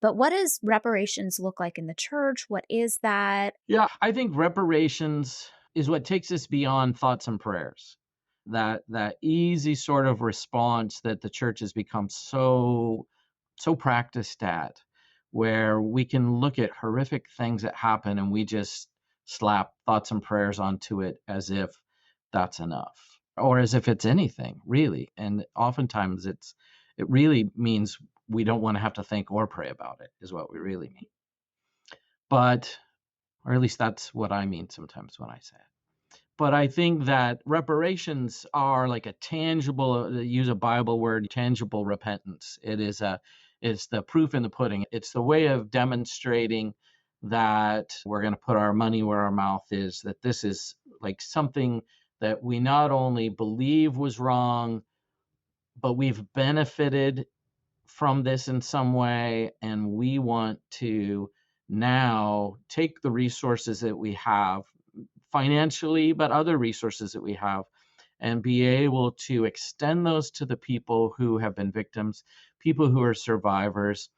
But what does reparations look like in the church? What is that? Yeah, I think reparations is what takes us beyond thoughts and prayers. That easy sort of response that the church has become so practiced at, where we can look at horrific things that happen and we just slap thoughts and prayers onto it as if that's enough, or as if it's anything really. And oftentimes it really means we don't want to have to think or pray about it, is what we really mean. But or at least that's what I mean sometimes when I say it. But I think that reparations are like a tangible, use a Bible word, tangible repentance. It's the proof in the pudding. It's the way of demonstrating that we're going to put our money where our mouth is, that this is like something that we not only believe was wrong, but we've benefited from this in some way, and we want to now take the resources that we have financially, but other resources that we have, and be able to extend those to the people who have been victims, people who are survivors,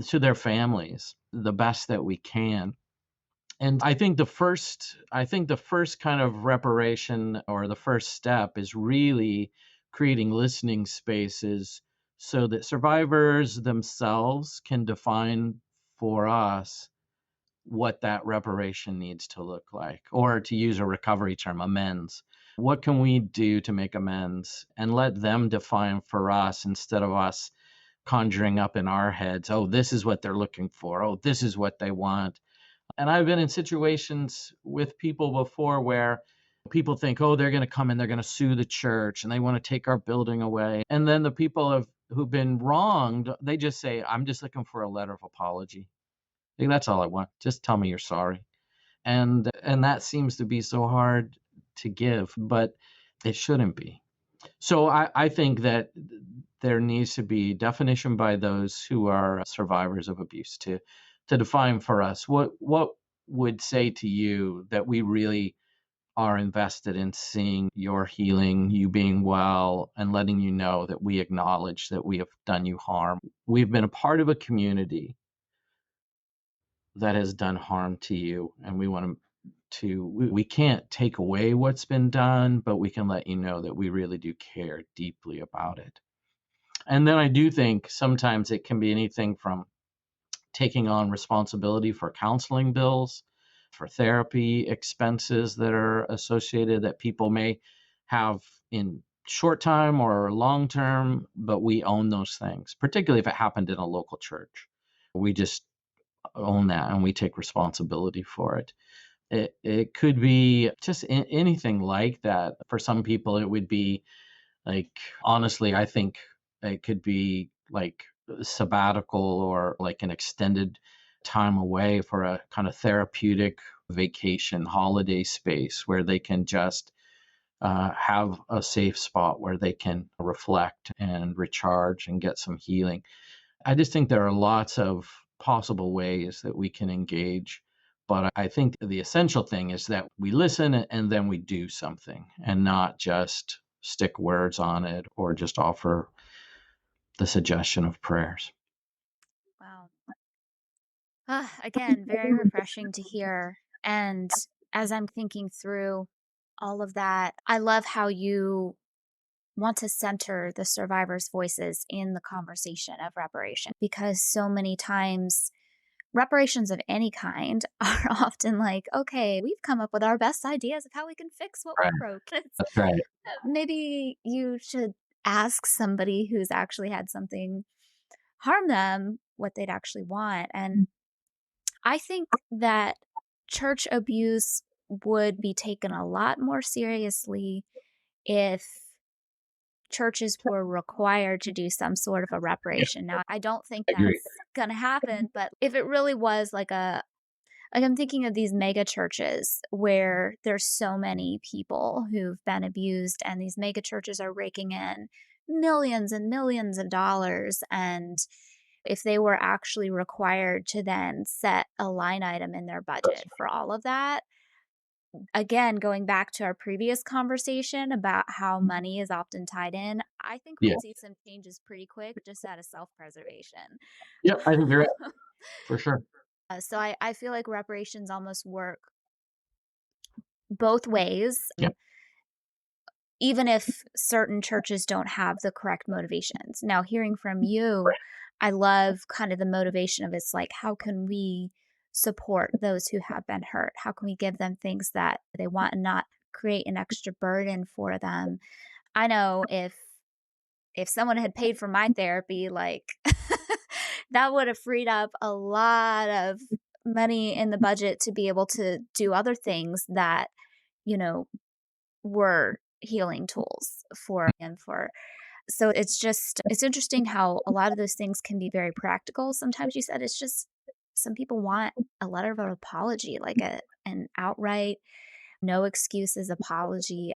to their families, the best that we can. And I think the first kind of reparation, or the first step, is really creating listening spaces so that survivors themselves can define for us what that reparation needs to look like, or to use a recovery term, amends. What can we do to make amends, and let them define for us, instead of us conjuring up in our heads, oh, this is what they're looking for, oh, this is what they want. And I've been in situations with people before where people think, oh, they're going to come and they're going to sue the church and they want to take our building away. And then the people who've been wronged, they just say, I'm just looking for a letter of apology. Like, that's all I want. Just tell me you're sorry. And that seems to be so hard to give, but it shouldn't be. So I think that there needs to be definition by those who are survivors of abuse, to define for us what would say to you that we really are invested in seeing your healing, you being well, and letting you know that we acknowledge that we have done you harm. We've been a part of a community that has done harm to you, and we want we can't take away what's been done, but we can let you know that we really do care deeply about it. And then I do think sometimes it can be anything from taking on responsibility for counseling bills, for therapy expenses that are associated, that people may have in short time or long term, but we own those things, particularly if it happened in a local church. We just own that and we take responsibility for it. It could be just anything like that. For some people, it would be like, honestly, I think it could be like sabbatical, or like an extended time away for a kind of therapeutic vacation holiday space where they can just have a safe spot where they can reflect and recharge and get some healing. I just think there are lots of possible ways that we can engage. But I think the essential thing is that we listen and then we do something, and not just stick words on it or just offer the suggestion of prayers. Wow. Again, very refreshing to hear. And as I'm thinking through all of that, I love how you want to center the survivors' voices in the conversation of reparation, because so many times reparations of any kind are often like, okay, we've come up with our best ideas of how we can fix what we Right. broke. That's right. Maybe you should ask somebody who's actually had something harm them what they'd actually want. And I think that church abuse would be taken a lot more seriously if churches were required to do some sort of a Yeah, reparation. Now, I don't think I agree. that's going to happen, but if it really was like I'm thinking of these mega churches where there's so many people who've been abused, and these mega churches are raking in millions and millions of dollars. And if they were actually required to then set a line item in their That's budget for all of that, again, going back to our previous conversation about how money is often tied in, I think Yeah. we'd see some changes pretty quick just out of self-preservation. Yep, I think you're right, for sure. So I feel like reparations almost work both ways, Yeah, even if certain churches don't have the correct motivations. Now, hearing from you, I love kind of the motivation of it's like, how can we support those who have been hurt? How can we give them things that they want and not create an extra burden for them? I know if someone had paid for my therapy, like that would have freed up a lot of money in the budget to be able to do other things that, you know, were healing tools for and for so it's just it's interesting how a lot of those things can be very practical. Sometimes you said it's just some people want a letter of apology, like an outright no excuses apology.